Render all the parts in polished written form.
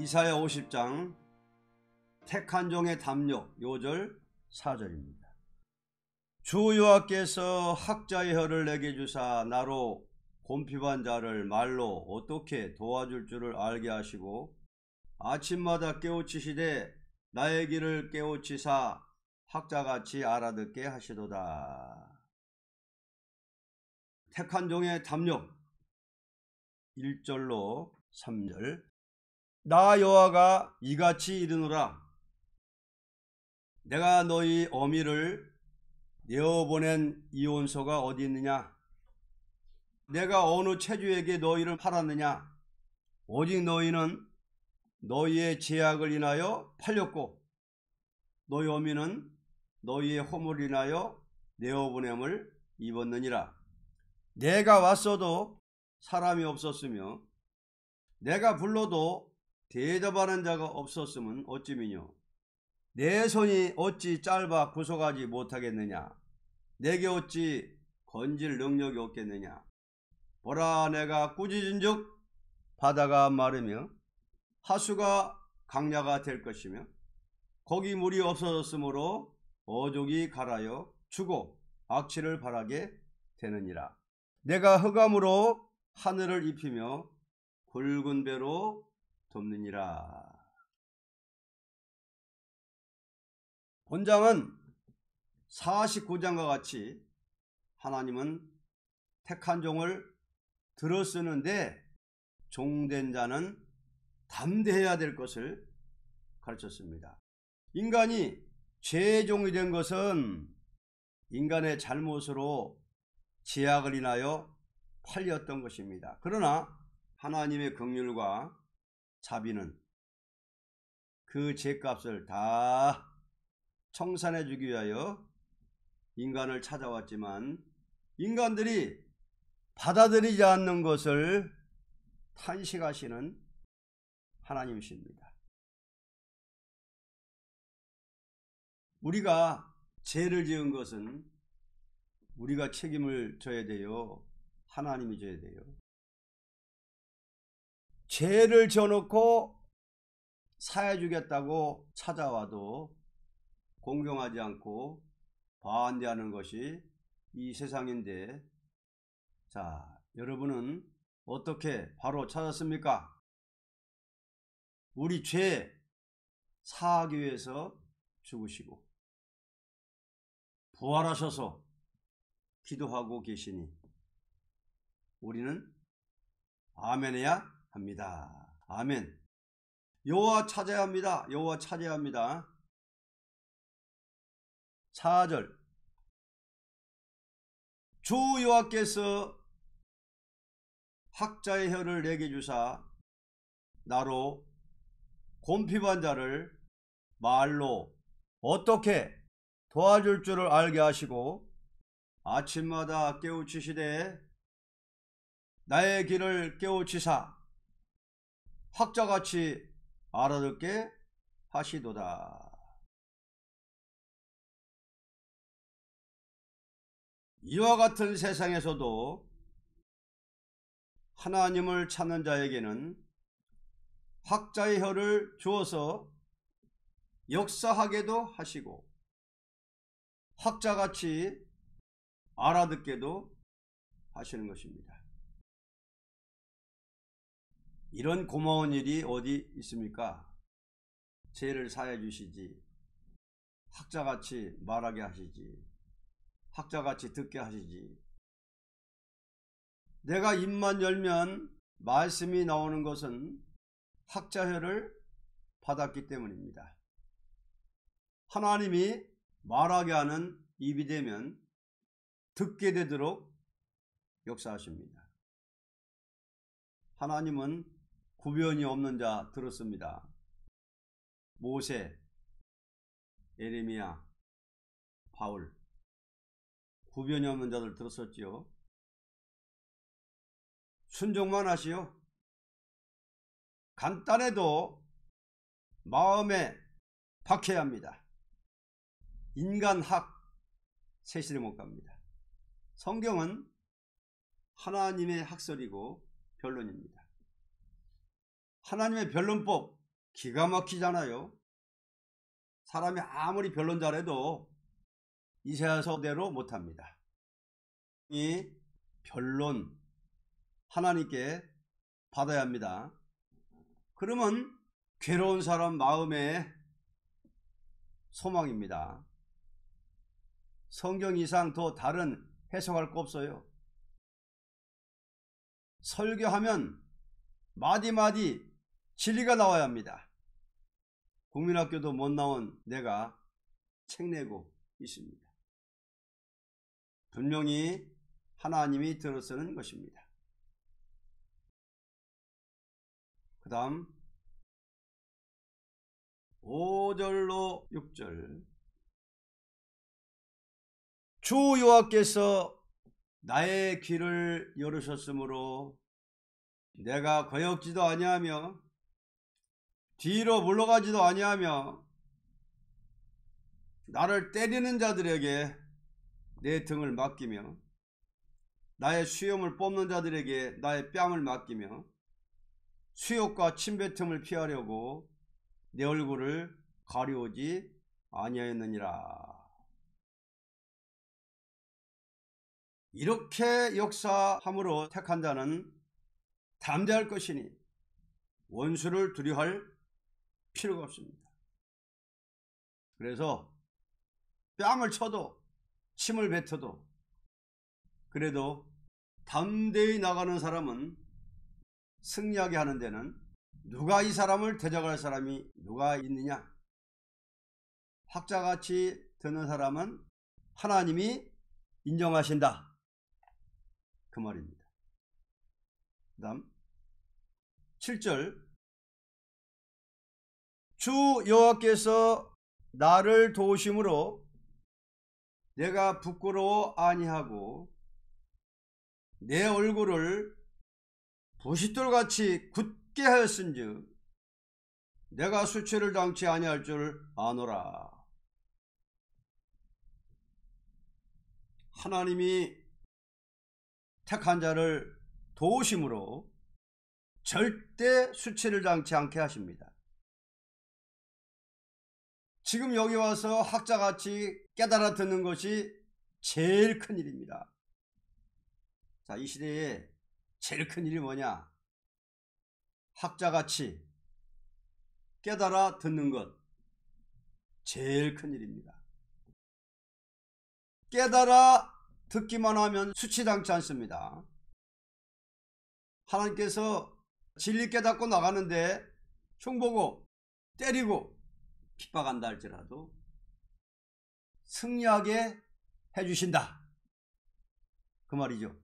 이사야 50장 택한 종의 담력 요절 4절입니다. 주 여호와께서 학자의 혀를 내게 주사 나로 곤핍한 자를 말로 어떻게 도와줄 줄을 알게 하시고 아침마다 깨우치시되 나의 길을 깨우치사 학자같이 알아듣게 하시도다. 택한 종의 담력 1절로 3절. 나 여호와가 이같이 이르노라. 내가 너희 어미를 내어보낸 이혼소가 어디 있느냐? 내가 어느 체주에게 너희를 팔았느냐? 오직 너희는 너희의 죄악을 인하여 팔렸고 너희 어미는 너희의 허물을 인하여 내어보냄을 입었느니라. 내가 왔어도 사람이 없었으며 내가 불러도 대답하는 자가 없었으면 어찌미뇨? 내 손이 어찌 짧아 구속하지 못하겠느냐? 내게 어찌 건질 능력이 없겠느냐? 보라, 내가 꾸짖은즉 바다가 마르며 하수가 강야가 될 것이며 거기 물이 없어졌으므로 어족이 갈아여 주고 악취를 바라게 되느니라. 내가 흑암으로 하늘을 입히며 굵은 배로 덮느니라. 본장은 49장과 같이 하나님은 택한 종을 들어쓰는데 종된 자는 담대해야 될 것을 가르쳤습니다. 인간이 죄의 종이 된 것은 인간의 잘못으로 죄악을 인하여 팔렸던 것입니다. 그러나 하나님의 긍휼과 자비는 그 죄값을 다 청산해 주기 위하여 인간을 찾아왔지만 인간들이 받아들이지 않는 것을 탄식하시는 하나님이십니다. 우리가 죄를 지은 것은 우리가 책임을 져야 돼요. 하나님이 져야 돼요. 죄를 져놓고 사해 주겠다고 찾아와도 공경하지 않고 반대하는 것이 이 세상인데, 자, 여러분은 어떻게 바로 찾았습니까? 우리 죄 사하기 위해서 죽으시고 부활하셔서 기도하고 계시니 우리는 아멘해야 합니다. 아멘. 여호와 찾아야 합니다. 여호와 찾아야 합니다. 4절. 주 여호와께서 학자의 혀를 내게 주사 나로 곤핍한 자를 말로 어떻게 도와줄 줄을 알게 하시고 아침마다 깨우치시되 나의 길을 깨우치사 학자같이 알아듣게 하시도다. 이와 같은 세상에서도 하나님을 찾는 자에게는 학자의 혀를 주어서 역사하게도 하시고 학자같이 알아듣게도 하시는 것입니다. 이런 고마운 일이 어디 있습니까? 죄를 사해 주시지, 학자같이 말하게 하시지, 학자같이 듣게 하시지. 내가 입만 열면 말씀이 나오는 것은 학자혀를 받았기 때문입니다. 하나님이 말하게 하는 입이 되면 듣게 되도록 역사하십니다. 하나님은 구변이 없는 자 들었습니다. 모세, 예레미야, 바울, 구변이 없는 자들 들었었지요. 순종만 하시오. 간단해도 마음에 박혀야 합니다. 인간학 세실에 못 갑니다. 성경은 하나님의 학설이고 변론입니다. 하나님의 변론법 기가 막히잖아요. 사람이 아무리 변론 잘해도 이사야서대로 못합니다. 이 변론 하나님께 받아야 합니다. 그러면 괴로운 사람 마음의 소망입니다. 성경 이상 더 다른 해석할 거 없어요. 설교하면 마디마디 진리가 나와야 합니다. 국민학교도 못 나온 내가 책 내고 있습니다. 분명히 하나님이 들어서는 것입니다. 그 다음 5절로 6절. 주 여호와께서 나의 길을 열으셨으므로 내가 거역지도 아니하며 뒤로 물러가지도 아니하며 나를 때리는 자들에게 내 등을 맡기며 나의 수염을 뽑는 자들에게 나의 뺨을 맡기며 수욕과 침뱉음을 피하려고 내 얼굴을 가려우지 아니하였느니라. 이렇게 역사함으로 택한 자는 담대할 것이니 원수를 두려워할 필요가 없습니다. 그래서 뺨을 쳐도 침을 뱉어도 그래도 담대히 나가는 사람은 승리하게 하는 데는 누가 이 사람을 대적할 사람이 누가 있느냐? 학자같이 듣는 사람은 하나님이 인정하신다. 그 말입니다. 그 다음 7절. 주 여호와께서 나를 도우심으로 내가 부끄러워 아니하고 내 얼굴을 부싯돌같이 굳게 하였은즉 내가 수치를 당치 아니할 줄 아노라. 하나님이 택한 자를 도우심으로 절대 수치를 당치 않게 하십니다. 지금 여기 와서 학자같이 깨달아 듣는 것이 제일 큰 일입니다. 자, 이 시대에 제일 큰 일이 뭐냐? 학자같이 깨달아 듣는 것, 제일 큰 일입니다. 깨달아 듣기만 하면 수치당치 않습니다. 하나님께서 진리 깨닫고 나가는데 흉보고 때리고 핍박한다 할지라도 승리하게 해주신다. 그 말이죠.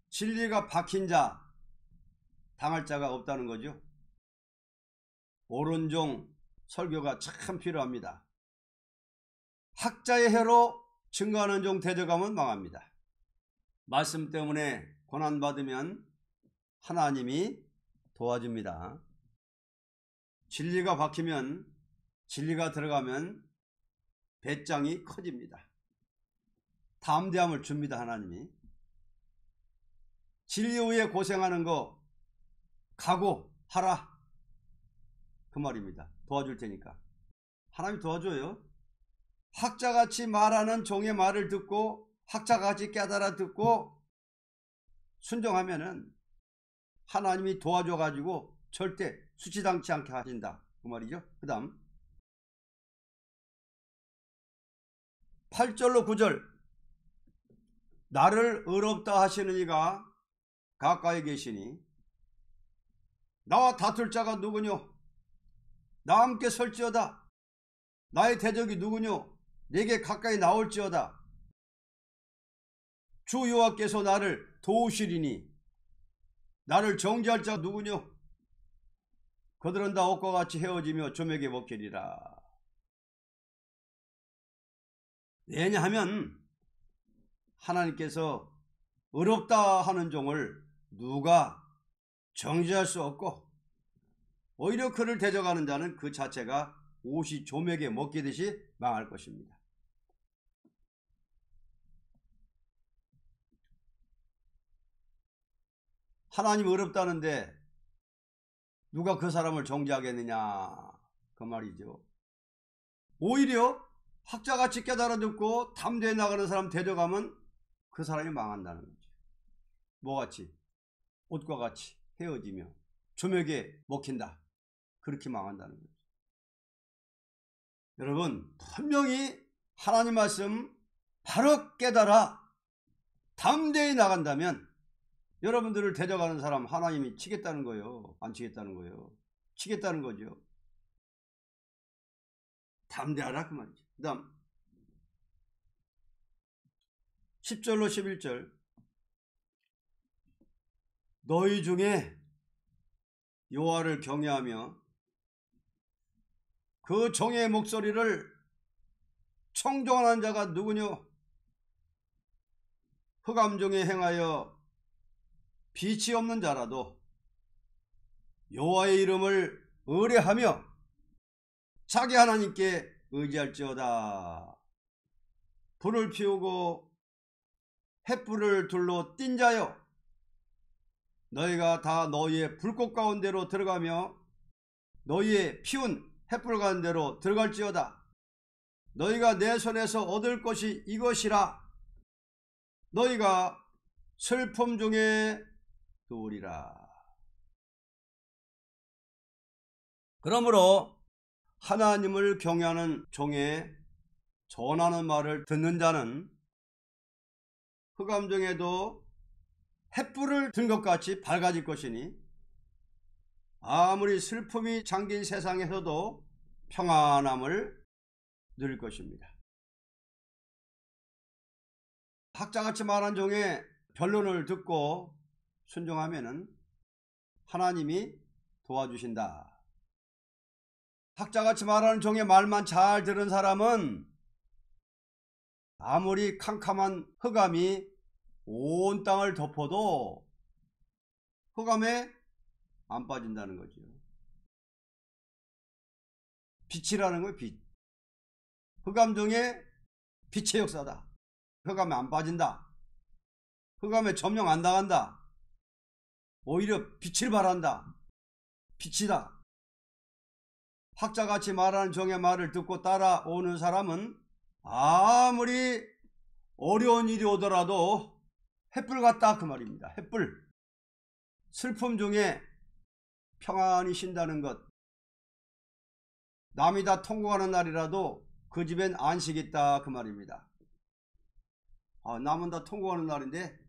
진리가 박힌 자, 당할 자가 없다는 거죠. 옳은 종 설교가 참 필요합니다. 학자의 해로 증거하는 종 대적하면 망합니다. 말씀 때문에 고난받으면 하나님이 도와줍니다. 진리가 박히면, 진리가 들어가면 배짱이 커집니다. 담대함을 줍니다. 하나님이. 진리 위에 고생하는 거 각오하라. 그 말입니다. 도와줄 테니까. 하나님이 도와줘요. 학자같이 말하는 종의 말을 듣고 학자같이 깨달아 듣고 순종하면은 하나님이 도와줘 가지고 절대 수치당치 않게 하신다. 그 말이죠. 그 다음 8절로 9절. 나를 의롭다 하시는 이가 가까이 계시니 나와 다툴 자가 누구뇨? 나와 함께 설지어다. 나의 대적이 누구뇨? 내게 가까이 나올지어다. 주 여호와께서 나를 도우시리니 나를 정죄할 자 누구뇨? 그들은 다 옷과 같이 헤어지며 조맥에 먹히리라. 왜냐하면 하나님께서 의롭다 하는 종을 누가 정죄할 수 없고 오히려 그를 대적하는 자는 그 자체가 옷이 조맥에 먹히듯이 망할 것입니다. 하나님 의롭다는데 누가 그 사람을 정죄하겠느냐 그 말이죠. 오히려 학자같이 깨달아 듣고 담대히 나가는 사람 데려가면 그 사람이 망한다는 거죠. 뭐같이? 옷과 같이 헤어지며 조맥에 먹힌다. 그렇게 망한다는 거죠. 여러분, 분명히 하나님 말씀 바로 깨달아 담대히 나간다면 여러분들을 데려가는 사람 하나님이 치겠다는 거예요? 안 치겠다는 거예요? 치겠다는 거죠. 담대하라 그 말이죠. 그 다음 10절로 11절 너희 중에 여호와를 경외하며 그 종의 목소리를 청종하는 자가 누구뇨? 흑암 중에 행하여 빛이 없는 자라도 여호와의 이름을 의뢰하며 자기 하나님께 의지할지어다. 불을 피우고 횃불을 둘러 띈 자여, 너희가 다 너희의 불꽃 가운데로 들어가며 너희의 피운 횃불 가운데로 들어갈지어다. 너희가 내 손에서 얻을 것이 이것이라. 너희가 슬픔 중에 두리라. 그러므로 하나님을 경외하는 종의 전하는 말을 듣는 자는 흑암 중에도 횃불을 든 것 같이 밝아질 것이니 아무리 슬픔이 잠긴 세상에서도 평안함을 누릴 것입니다. 학자같이 말한 종의 변론을 듣고 순종하면은 하나님이 도와주신다. 학자같이 말하는 종의 말만 잘 들은 사람은 아무리 캄캄한 흑암이 온 땅을 덮어도 흑암에 안 빠진다는 거죠. 빛이라는 거예요. 빛. 흑암 중에 빛의 역사다. 흑암에 안 빠진다. 흑암에 점령 안 당한다. 오히려 빛을 발한다. 빛이다. 학자같이 말하는 종의 말을 듣고 따라오는 사람은 아무리 어려운 일이 오더라도 횃불 같다 그 말입니다. 횃불. 슬픔 중에 평안히 쉰다는 것. 남이 다 통곡하는 날이라도 그 집엔 안식이 있다 그 말입니다. 남은 다 통곡하는 날인데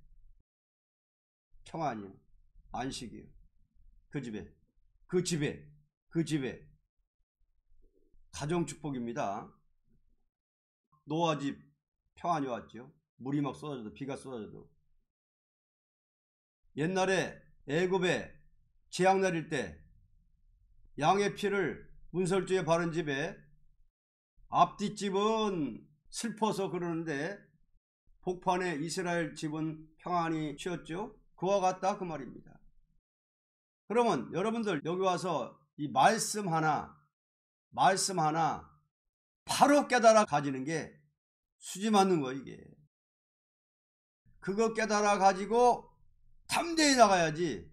평안이요. 안식이요. 그 집에 가정 축복입니다. 노아 집 평안이 왔죠. 물이 막 쏟아져도, 비가 쏟아져도. 옛날에 애굽에 재앙 내릴 때 양의 피를 문설주에 바른 집에 앞뒷집은 슬퍼서 그러는데 복판에 이스라엘 집은 평안히 쉬었죠. 그와 같다 그 말입니다. 그러면 여러분들 여기 와서 이 말씀 하나 바로 깨달아 가지는 게 수지 맞는 거예요. 이게 그거 깨달아 가지고 담대히 나가야지.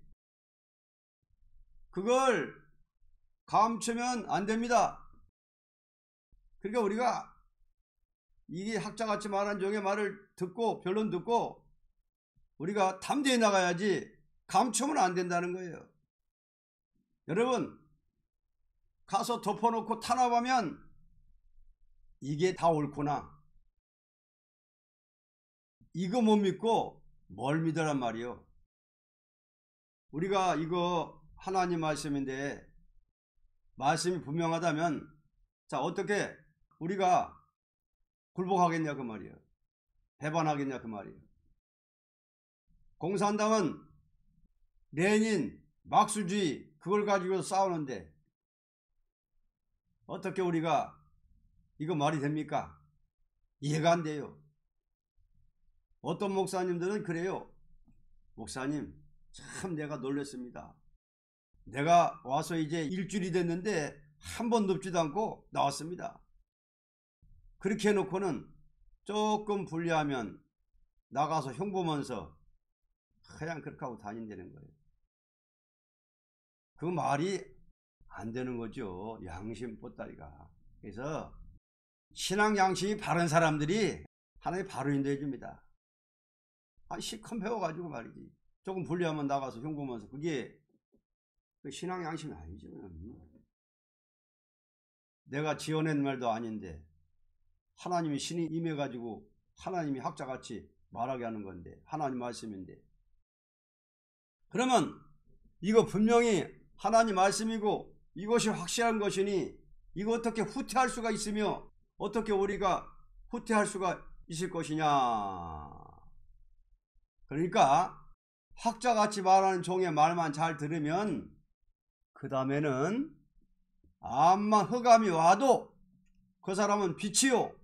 그걸 감추면 안 됩니다. 그러니까 우리가 이 학자같이 말한 종의 말을 듣고 변론 듣고 우리가 담대히 나가야지 감추면 안 된다는 거예요. 여러분 가서 덮어놓고 탄압하면 이게 다 옳구나. 이거 못 믿고 뭘 믿으란 말이요. 우리가 이거 하나님 말씀인데 말씀이 분명하다면 자 어떻게 우리가 굴복하겠냐 그 말이에요. 배반하겠냐 그 말이에요. 공산당은 레닌, 막수주의 그걸 가지고 싸우는데 어떻게 우리가 이거 말이 됩니까? 이해가 안 돼요. 어떤 목사님들은 그래요. 목사님 참 내가 놀랐습니다. 내가 와서 이제 일주일이 됐는데 한 번 눕지도 않고 나왔습니다. 그렇게 해놓고는 조금 불리하면 나가서 흉보면서 그냥 그렇게 하고 다닌다는 거예요. 그 말이 안 되는 거죠. 양심 보따리가. 그래서 신앙 양심이 바른 사람들이 하나님 바로 인도해 줍니다. 한 시컷 배워가지고 말이지. 조금 불리하면 나가서 흉보면서 그게 신앙 양심이 아니죠. 내가 지어낸 말도 아닌데 하나님이 신이 임해가지고 하나님이 학자같이 말하게 하는 건데 하나님 말씀인데, 그러면 이거 분명히 하나님 말씀이고 이것이 확실한 것이니 이거 어떻게 후퇴할 수가 있으며 어떻게 우리가 후퇴할 수가 있을 것이냐. 그러니까 학자같이 말하는 종의 말만 잘 들으면 그 다음에는 암만 흑암이 와도 그 사람은 빛이요,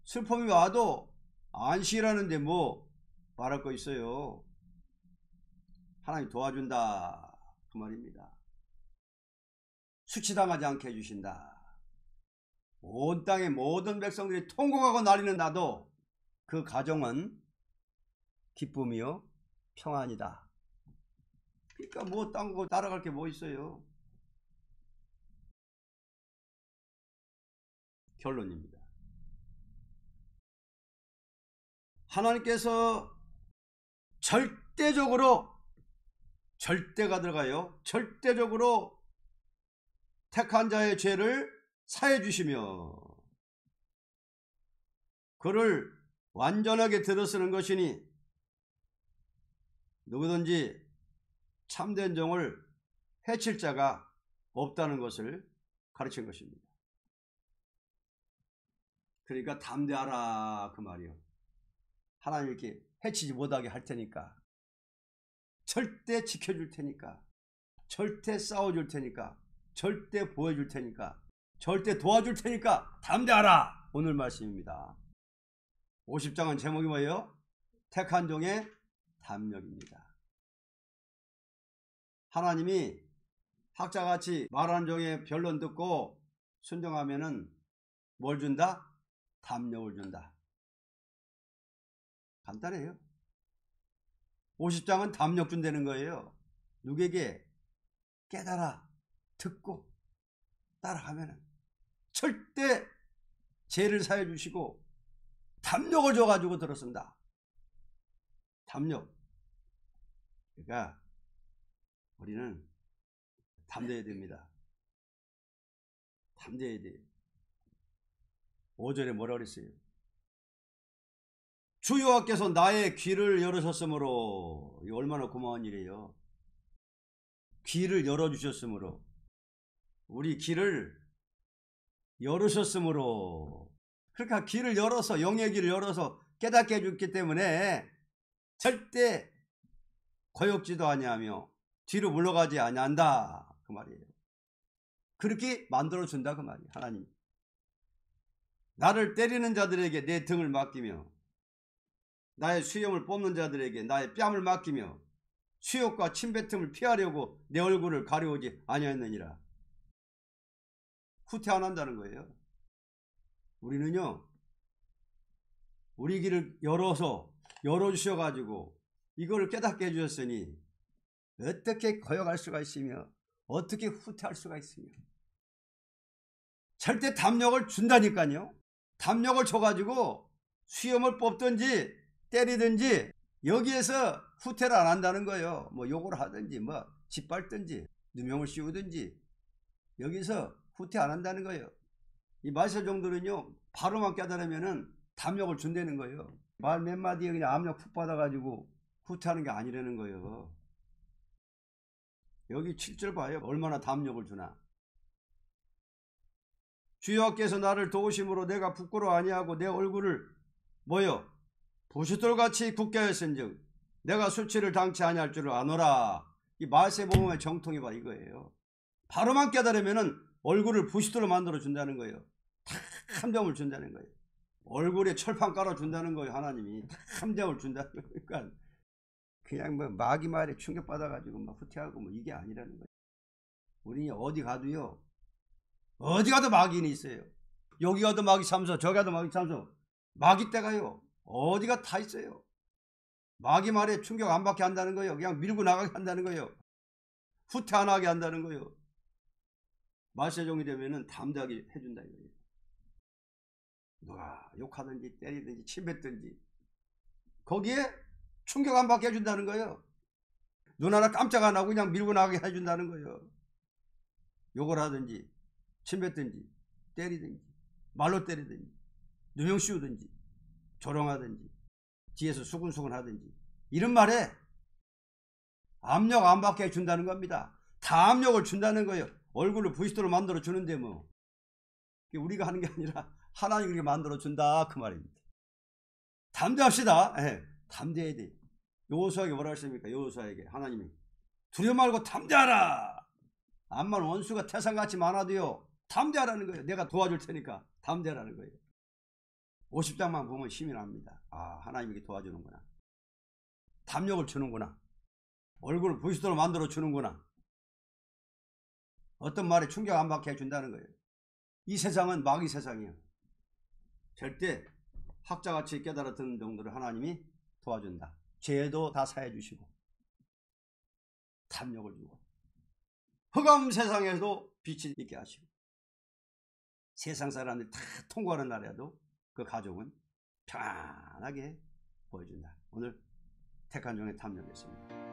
슬픔이 와도 안식이라는데 뭐 말할 거 있어요. 하나님 도와준다 그 말입니다. 수치당하지 않게 해주신다. 온 땅의 모든 백성들이 통곡하고 난리는 나도 그 가정은 기쁨이요 평안이다. 그러니까 뭐 딴 거 따라갈 게 뭐 있어요. 결론입니다. 하나님께서 절대적으로, 절대가 들어가요, 절대적으로 택한 자의 죄를 사해 주시며 그를 완전하게 들어쓰는 것이니 누구든지 참된 종을 해칠 자가 없다는 것을 가르친 것입니다. 그러니까 담대하라 그 말이요. 하나님 이렇게 해치지 못하게 할 테니까, 절대 지켜줄 테니까, 절대 싸워줄 테니까, 절대 보여줄 테니까, 절대 도와줄 테니까 담대하라. 오늘 말씀입니다. 50장은 제목이 뭐예요? 택한 종의 담력입니다. 하나님이 학자같이 말하는 종의 변론 듣고 순종하면은 뭘 준다? 담력을 준다. 간단해요. 50장은 담력 준다는 거예요. 누구에게? 깨달아 듣고 따라가면은 절대 죄를 사해 주시고 담력을 줘가지고 들었습니다. 담력. 그러니까 우리는 담대해야 됩니다. 담대해야 돼요. 5절에 뭐라 그랬어요? 주 여호와께서 나의 귀를 열으셨으므로. 이거 얼마나 고마운 일이에요. 귀를 열어주셨으므로, 우리 귀를 열으셨으므로. 그러니까 귀를 열어서, 영의 귀를 열어서 깨닫게 해줬기 때문에 절대 거역지도 아니하며 뒤로 물러가지 아니한다 그 말이에요. 그렇게 만들어준다 그 말이에요. 하나님 나를 때리는 자들에게 내 등을 맡기며 나의 수염을 뽑는 자들에게 나의 뺨을 맡기며 수욕과 침뱉음을 피하려고 내 얼굴을 가려오지 아니하였느니라. 후퇴 안 한다는 거예요. 우리는요, 우리 길을 열어주셔가지고 이걸 깨닫게 해주셨으니 어떻게 거역할 수가 있으며 어떻게 후퇴할 수가 있으며 절대 담력을 준다니까요. 담력을 줘가지고 수염을 뽑든지 때리든지 여기에서 후퇴를 안 한다는 거예요. 뭐 욕을 하든지 뭐 짓밟든지 누명을 씌우든지 여기서 후퇴 안 한다는 거예요. 이 말세 정도는요, 바로만 깨달으면은 담력을 준다는 거예요. 말 몇 마디에 그냥 압력 푹 받아가지고 후퇴하는 게 아니라는 거예요. 여기 7절 봐요. 얼마나 담력을 주나. 주 여호와께서 나를 도우심으로 내가 부끄러워 아니하고 내 얼굴을 뭐요? 부싯돌같이 굳게 하였은즉 내가 수치를 당치 아니할 줄을 아노라. 이 마세복음의 정통이 봐 이거예요. 바로만 깨달으면은 얼굴을 부싯돌로 만들어 준다는 거예요. 탐정을 준다는 거예요. 얼굴에 철판 깔아 준다는 거예요. 하나님이 탐정을 준다는 거예요. 그러니까 그냥 뭐 마귀 말에 충격받아 가지고 막 후퇴하고 뭐 이게 아니라는 거예요. 우리 어디 가도요, 어디 가도 마귀인이 있어요. 여기 가도 마귀 참소, 저기 가도 마귀 참소. 마귀 떼가요 어디가 다 있어요. 마귀 말에 충격 안 받게 한다는 거예요. 그냥 밀고 나가게 한다는 거예요. 후퇴 안 하게 한다는 거예요. 말세종이 되면은 담대하게 해준다 이거예요. 누가 욕하든지 때리든지 침뱉든지 거기에 충격 안 받게 해준다는 거예요. 눈 하나 깜짝 안 하고 그냥 밀고 나가게 해준다는 거예요. 욕을 하든지 침뱉든지 때리든지 말로 때리든지 누명 씌우든지 조롱하든지 뒤에서 수근수근 하든지 이런 말에 압력 안 받게 해준다는 겁니다. 다 압력을 준다는 거예요. 얼굴을 부시도로 만들어 주는데 뭐 우리가 하는 게 아니라 하나님이 만들어 준다 그 말입니다. 담대합시다. 예, 담대해야 돼. 여호수아에게 뭐라 하십니까? 여호수아에게 하나님이 두려워 말고 담대하라. 암만 원수가 태산같이 많아도요 담대하라는 거예요. 내가 도와줄 테니까 담대하라는 거예요. 50장만 보면 힘이 납니다. 아, 하나님이 도와주는구나. 담력을 주는구나. 얼굴을 부시도록 만들어 주는구나. 어떤 말에 충격 안 받게 해준다는 거예요. 이 세상은 마귀 세상이에요. 절대 학자같이 깨달아 듣는 정도를 하나님이 도와준다. 죄도 다 사해 주시고 담력을 주고 흑암 세상에도 빛이 있게 하시고 세상 사람들이 다 통과하는 날에도 그 가족은 편안하게 보여준다. 오늘 택한 종의 탐욕이었습니다.